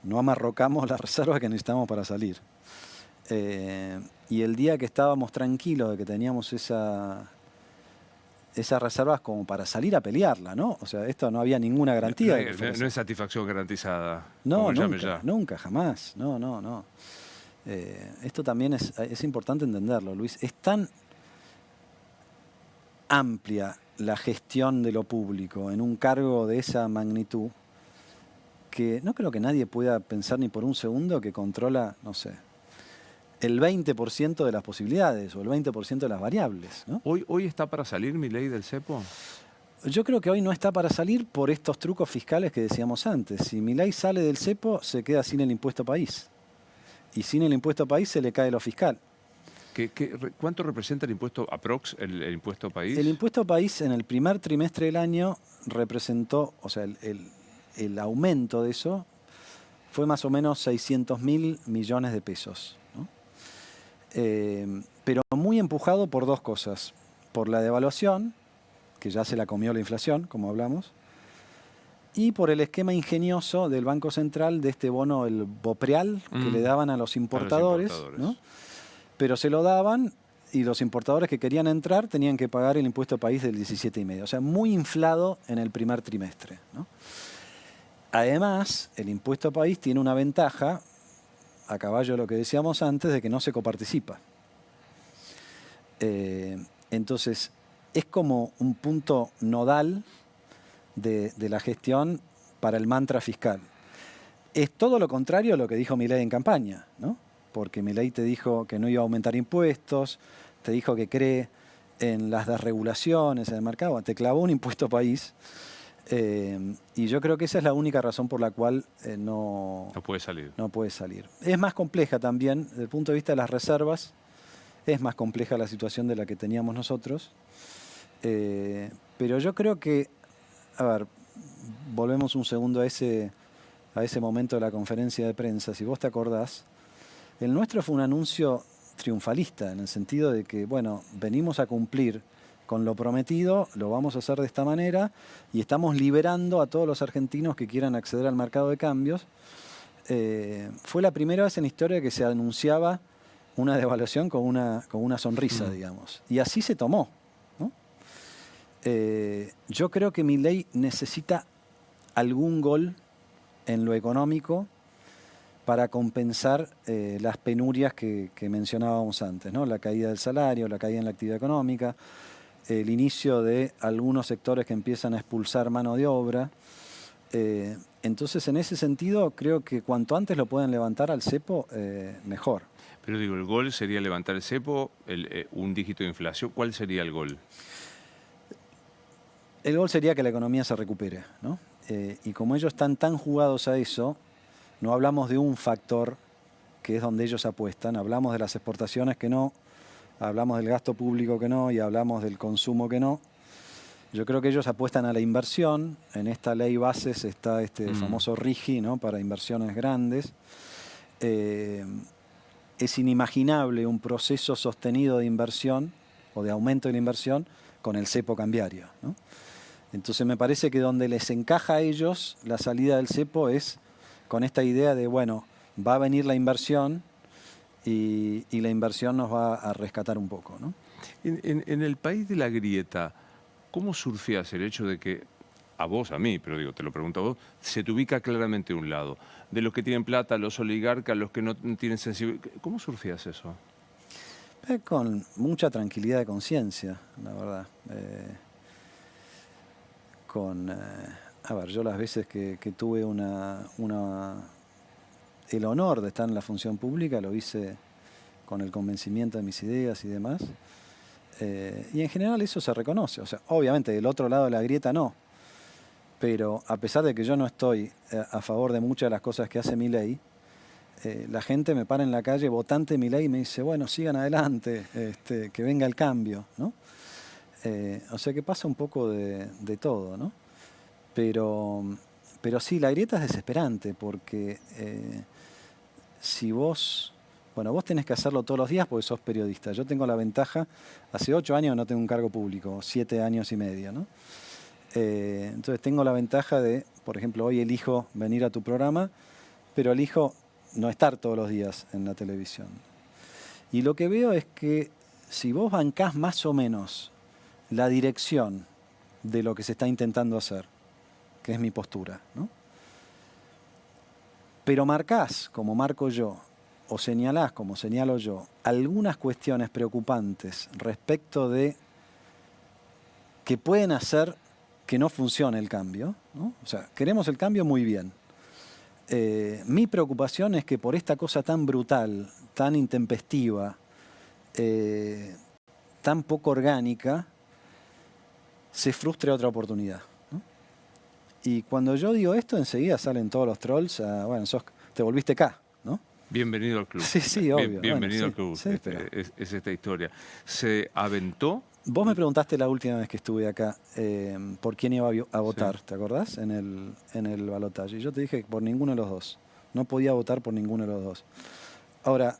no amarrocamos la reserva que necesitamos para salir. Y el día que estábamos tranquilos de que teníamos esas reservas como para salir a pelearla, ¿no? O sea, esto no había ninguna garantía. No es satisfacción garantizada. No, nunca, jamás. No. Esto también es importante entenderlo, Luis. Es tan amplia la gestión de lo público en un cargo de esa magnitud que no creo que nadie pueda pensar ni por un segundo que controla, no sé, el 20% de las posibilidades o el 20% de las variables, ¿no? ¿Hoy está para salir Milei del cepo? Yo creo que hoy no está para salir por estos trucos fiscales que decíamos antes. Si Milei sale del cepo, se queda sin el impuesto país. Y sin el impuesto país se le cae lo fiscal. ¿Cuánto representa el impuesto aprox, el impuesto país? El impuesto país en el primer trimestre del año representó, o sea, el aumento de eso fue más o menos 600.000 millones de pesos, ¿no? Pero muy empujado por 2 cosas. Por la devaluación, que ya se la comió la inflación, como hablamos, y por el esquema ingenioso del Banco Central de este bono, el BOPREAL, que le daban a los importadores, ¿no? Pero se lo daban y los importadores que querían entrar tenían que pagar el impuesto país del 17,5%. O sea, muy inflado en el primer trimestre, ¿no? Además, el impuesto país tiene una ventaja, a caballo de lo que decíamos antes, de que no se coparticipa. Entonces, es como un punto nodal de la gestión para el mantra fiscal. Es todo lo contrario a lo que dijo Milei en campaña, ¿no? Porque Milei te dijo que no iba a aumentar impuestos, te dijo que cree en las desregulaciones, en el mercado, te clavó un impuesto país. Y yo creo que esa es la única razón por la cual no puede salir. No puede salir. Es más compleja también, desde el punto de vista de las reservas, es más compleja la situación de la que teníamos nosotros. Pero yo creo que, a ver, volvemos un segundo a ese momento de la conferencia de prensa. Si vos te acordás, el nuestro fue un anuncio triunfalista, en el sentido de que, bueno, venimos a cumplir con lo prometido, lo vamos a hacer de esta manera y estamos liberando a todos los argentinos que quieran acceder al mercado de cambios. Fue la primera vez en la historia que se anunciaba una devaluación con una sonrisa, digamos. Y así se tomó, ¿no? Yo creo que Milei necesita algún gol en lo económico para compensar las penurias que mencionábamos antes, ¿no? La caída del salario, la caída en la actividad económica, el inicio de algunos sectores que empiezan a expulsar mano de obra. Entonces, en ese sentido, creo que cuanto antes lo pueden levantar al cepo, mejor. Pero digo, el gol sería levantar el cepo, un dígito de inflación. ¿Cuál sería el gol? El gol sería que la economía se recupere, ¿no? Y como ellos están tan jugados a eso, no hablamos de un factor que es donde ellos apuestan, hablamos de las exportaciones que no, hablamos del gasto público que no y hablamos del consumo que no. Yo creo que ellos apuestan a la inversión. En esta ley bases está este famoso RIGI, ¿no? Para inversiones grandes. Es inimaginable un proceso sostenido de inversión o de aumento de la inversión con el cepo cambiario, ¿no? Entonces me parece que donde les encaja a ellos la salida del cepo es con esta idea de, bueno, va a venir la inversión y la inversión nos va a rescatar un poco, ¿no? En el país de la grieta, ¿cómo surfeas el hecho de que, a vos, a mí, pero digo, te lo pregunto a vos, se te ubica claramente un lado? De los que tienen plata, los oligarcas, los que no tienen sensibilidad. ¿Cómo surfeas eso? Con mucha tranquilidad de conciencia, la verdad. A ver, yo las veces que tuve el honor de estar en la función pública, lo hice con el convencimiento de mis ideas y demás. Y en general eso se reconoce. O sea, obviamente del otro lado de la grieta no. Pero a pesar de que yo no estoy a favor de muchas de las cosas que hace Milei, la gente me para en la calle, votante de Milei, y me dice, bueno, sigan adelante, que venga el cambio, ¿no? O sea que pasa un poco de todo, ¿no? Pero sí, la grieta es desesperante porque si vos tenés que hacerlo todos los días porque sos periodista. Yo tengo la ventaja, hace 8 años no tengo un cargo público, 7 años y medio, ¿no? Entonces tengo la ventaja de, por ejemplo, hoy elijo venir a tu programa, pero elijo no estar todos los días en la televisión. Y lo que veo es que si vos bancás más o menos la dirección de lo que se está intentando hacer, que es mi postura, ¿no? Pero marcás, como marco yo, o señalás, como señalo yo, algunas cuestiones preocupantes respecto de que pueden hacer que no funcione el cambio, ¿no? O sea, queremos el cambio muy bien. Mi preocupación es que por esta cosa tan brutal, tan intempestiva, tan poco orgánica, se frustre otra oportunidad, ¿no? Y cuando yo digo esto, enseguida salen todos los trolls, bueno, te volviste K, ¿no? Bienvenido al club. Sí, obvio. Bienvenido al Bueno, club. sí, Es esta historia. ¿Se aventó? Vos me preguntaste la última vez que estuve acá por quién iba a votar, Sí. ¿te acordás? En el balotaje. Y yo te dije que por ninguno de los dos. No podía votar por ninguno de los dos. Ahora,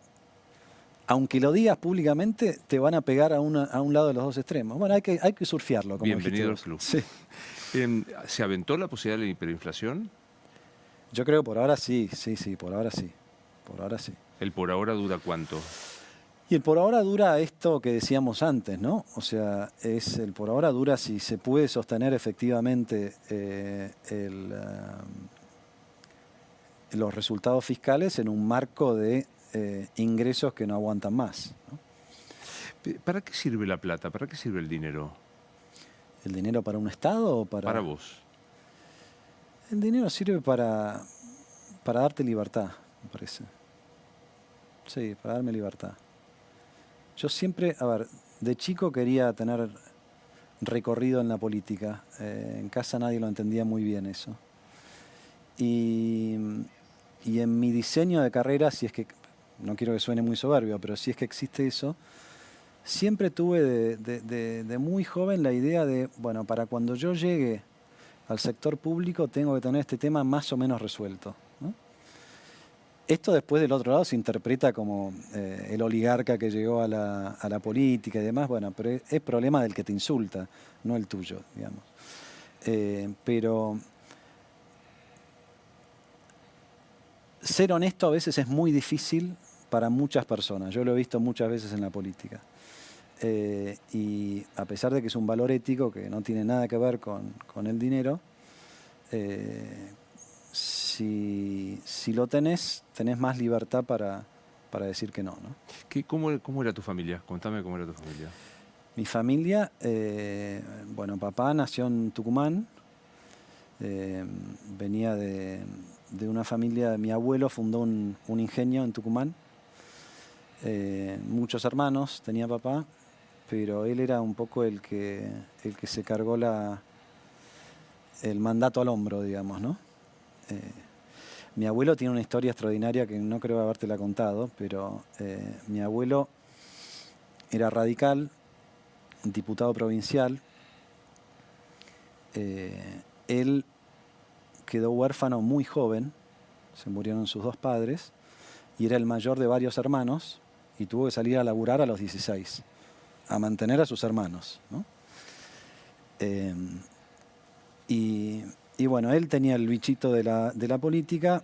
aunque lo digas públicamente, te van a pegar a un lado de los dos extremos. Bueno, hay que surfearlo, como Bienvenido al dijiste club. vos. Sí. ¿Se aventó la posibilidad de la hiperinflación? Yo creo que por ahora sí, por ahora sí. Por ahora sí. ¿El por ahora dura cuánto? Y el por ahora dura esto que decíamos antes, ¿no? O sea, el por ahora dura si se puede sostener efectivamente los resultados fiscales en un marco de ingresos que no aguantan más, ¿no? ¿Para qué sirve la plata? ¿Para qué sirve el dinero? ¿El dinero para un Estado o para...? Para vos. El dinero sirve para darte libertad, me parece. Sí, para darme libertad. Yo siempre, de chico quería tener recorrido en la política. En casa nadie lo entendía muy bien eso. Y en mi diseño de carrera, si es que, no quiero que suene muy soberbio, pero si es que existe eso, siempre tuve de muy joven la idea de, bueno, para cuando yo llegue al sector público tengo que tener este tema más o menos resuelto, ¿no? Esto después del otro lado se interpreta como el oligarca que llegó a la política y demás, bueno, pero es problema del que te insulta, no el tuyo, digamos. Pero ser honesto a veces es muy difícil para muchas personas. Yo lo he visto muchas veces en la política. Y a pesar de que es un valor ético que no tiene nada que ver con el dinero, si lo tenés más libertad para decir que no, ¿no? ¿Cómo era tu familia? Contame cómo era tu familia. Mi familia, bueno, papá nació en Tucumán, venía de una familia, mi abuelo fundó un ingenio en Tucumán, muchos hermanos tenía papá, pero él era un poco el que se cargó el mandato al hombro, digamos, ¿no? Mi abuelo tiene una historia extraordinaria que no creo habértela contado, pero mi abuelo era radical, diputado provincial. Él quedó huérfano muy joven, se murieron sus dos padres, y era el mayor de varios hermanos, y tuvo que salir a laburar a los 16, a mantener a sus hermanos, ¿no? Y bueno, él tenía el bichito de la política,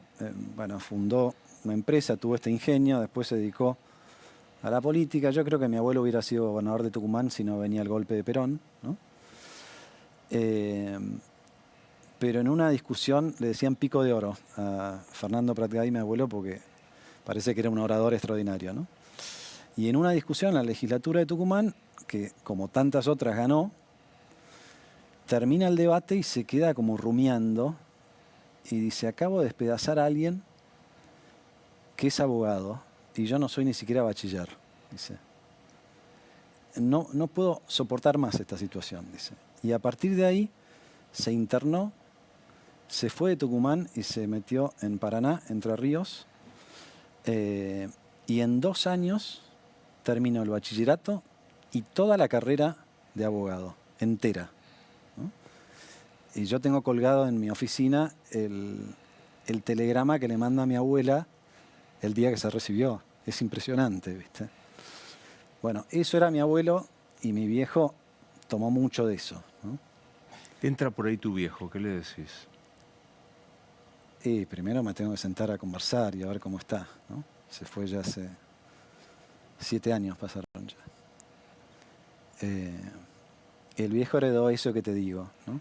bueno, fundó una empresa, tuvo este ingenio, después se dedicó a la política. Yo creo que mi abuelo hubiera sido gobernador de Tucumán si no venía el golpe de Perón, ¿no? Pero en una discusión le decían pico de oro a Fernando Pratgay, mi abuelo, porque parece que era un orador extraordinario, ¿no? Y en una discusión en la legislatura de Tucumán, que como tantas otras ganó, termina el debate y se queda como rumiando y dice, acabo de despedazar a alguien que es abogado y yo no soy ni siquiera bachiller, dice. No puedo soportar más esta situación, dice. Y a partir de ahí se internó, se fue de Tucumán y se metió en Paraná, Entre Ríos, y en 2 años terminó el bachillerato y toda la carrera de abogado, entera, ¿no? Y yo tengo colgado en mi oficina el telegrama que le manda a mi abuela el día que se recibió. Es impresionante, ¿viste? Bueno, eso era mi abuelo y mi viejo tomó mucho de eso, ¿no? Entra por ahí tu viejo, ¿qué le decís? Y primero me tengo que sentar a conversar y a ver cómo está, ¿no? Se fue ya hace 7 años pasaron ya. El viejo heredó eso que te digo, ¿no?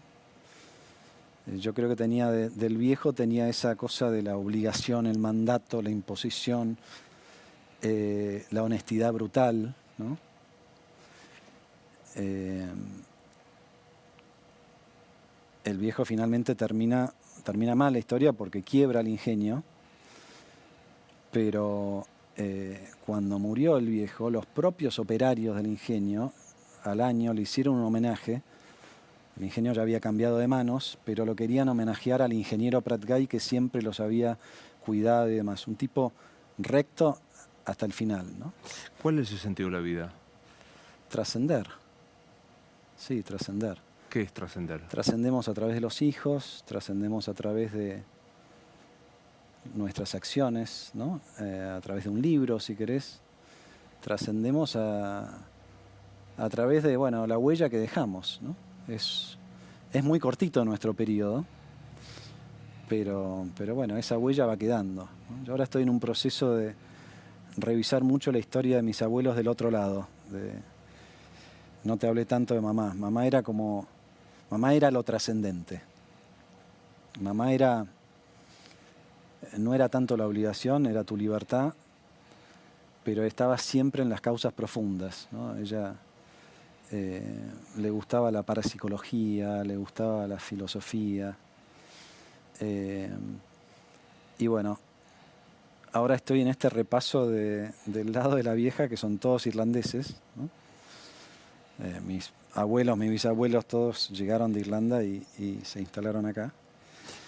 Yo creo que tenía del viejo tenía esa cosa de la obligación, el mandato, la imposición, la honestidad brutal, ¿no? El viejo finalmente termina mal la historia porque quiebra el ingenio, pero cuando murió el viejo, los propios operarios del ingenio al año le hicieron un homenaje. El ingenio ya había cambiado de manos, pero lo querían homenajear al ingeniero Pratgay que siempre los había cuidado y demás. Un tipo recto hasta el final, ¿no? ¿Cuál es el sentido de la vida? Trascender. Sí, trascender. ¿Qué es trascender? Trascendemos a través de los hijos, trascendemos a través de nuestras acciones, ¿no? A través de un libro, si querés. Trascendemos a través de, bueno, la huella que dejamos, ¿no? Es muy cortito nuestro periodo, pero bueno, esa huella va quedando, ¿no? Yo ahora estoy en un proceso de revisar mucho la historia de mis abuelos del otro lado. No te hablé tanto de mamá. Mamá era lo trascendente. Mamá no era tanto la obligación, era tu libertad, pero estaba siempre en las causas profundas, ¿no? Ella le gustaba la parapsicología, le gustaba la filosofía. Y bueno, ahora estoy en este repaso del lado de la vieja, que son todos irlandeses, ¿no? Mis abuelos, mis bisabuelos, todos llegaron de Irlanda y se instalaron acá.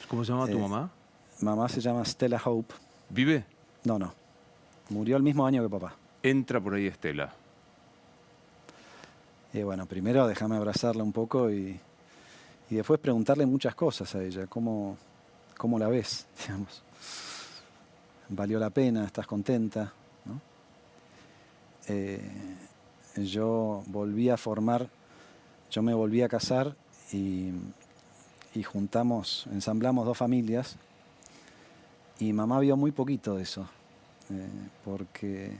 ¿Cómo se llama tu mamá? Mamá se llama Stella Hope. ¿Vive? No. Murió el mismo año que papá. Entra por ahí Estela. Y bueno, primero déjame abrazarla un poco y después preguntarle muchas cosas a ella. ¿Cómo la ves? Digamos. ¿Valió la pena? ¿Estás contenta? ¿No? Yo me volví a casar y ensamblamos dos familias y mamá vio muy poquito de eso, porque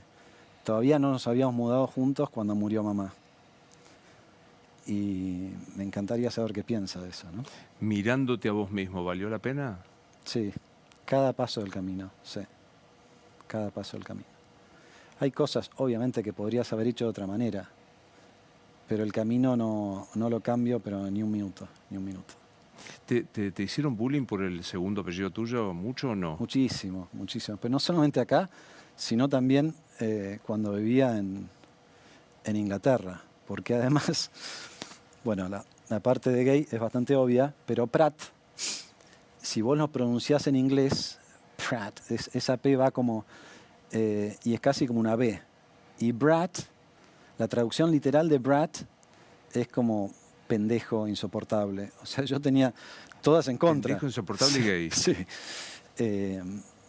todavía no nos habíamos mudado juntos cuando murió mamá. Y me encantaría saber qué piensa de eso, ¿no? Mirándote a vos mismo, ¿valió la pena? Sí, cada paso del camino, sí, cada paso del camino. Hay cosas, obviamente, que podrías haber hecho de otra manera, pero el camino no lo cambio, pero ni un minuto, ni un minuto. ¿Te hicieron bullying por el segundo apellido tuyo mucho o no? Muchísimo, muchísimo. Pero no solamente acá, sino también cuando vivía en Inglaterra. Porque además, bueno, la parte de gay es bastante obvia, pero Pratt, si vos lo pronunciás en inglés, Pratt, esa P va como, y es casi como una B. Y Brat, la traducción literal de Brat es como pendejo, insoportable. O sea, yo tenía todas en contra. Pendejo, insoportable y gay.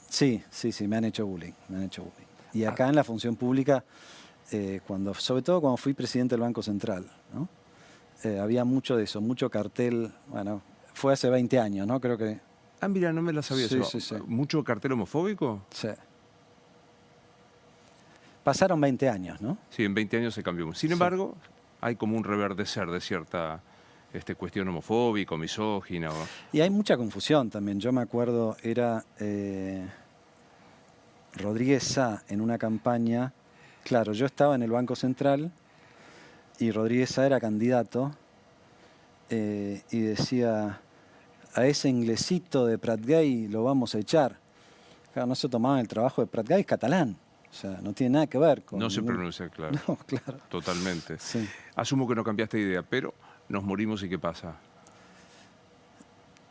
Sí, me han hecho bullying, Y acá en la función pública, sobre todo cuando fui presidente del Banco Central, ¿no? Había mucho de eso, mucho cartel, bueno, fue hace 20 años, ¿no? Creo que... Ah, mira, no me la sabía eso. Sí. ¿Mucho cartel homofóbico? Sí. Pasaron 20 años, ¿no? Sí, en 20 años se cambió. Sin embargo, hay como un reverdecer de cierta cuestión homofóbica, misógina. Y hay mucha confusión también. Yo me acuerdo, era Rodríguez Sá en una campaña. Claro, yo estaba en el Banco Central y Rodríguez Sá era candidato y decía, a ese inglesito de Pratgay lo vamos a echar. Claro, no se tomaban el trabajo de Pratgay, es catalán. O sea, no tiene nada que ver con... No se pronuncia, claro. No, claro. Totalmente. Sí. Asumo que no cambiaste de idea, pero nos morimos y ¿qué pasa?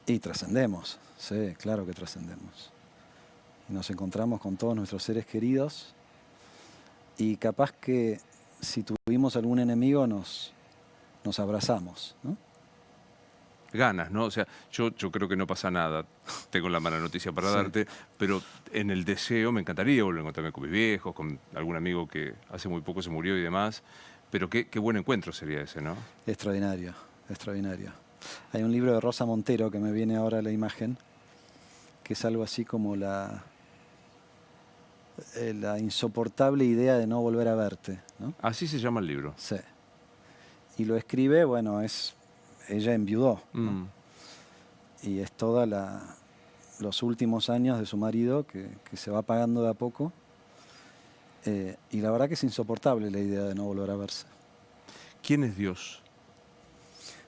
Y trascendemos, sí, claro que trascendemos. Y nos encontramos con todos nuestros seres queridos y capaz que si tuvimos algún enemigo nos abrazamos, ¿no? Ganas, ¿no? O sea, yo creo que no pasa nada. Tengo la mala noticia para darte, pero en el deseo me encantaría volver a encontrarme con mis viejos, con algún amigo que hace muy poco se murió y demás. Pero qué buen encuentro sería ese, ¿no? Extraordinario, extraordinario. Hay un libro de Rosa Montero que me viene ahora a la imagen, que es algo así como la insoportable idea de no volver a verte, ¿no? Así se llama el libro. Sí. Y lo escribe, bueno, ella enviudó, ¿no? Y es toda los últimos años de su marido que se va apagando de a poco. Y la verdad que es insoportable la idea de no volver a verse. ¿Quién es Dios?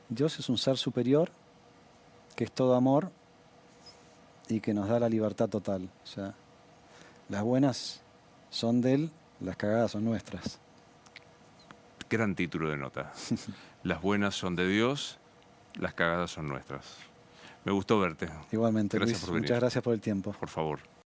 Dios es un ser superior que es todo amor y que nos da la libertad total. O sea, las buenas son de Él, las cagadas son nuestras. Gran título de nota. Las buenas son de Dios, las cagadas son nuestras. Me gustó verte. Igualmente, Gracias Luis, por venir. muchas gracias por el tiempo. Por favor.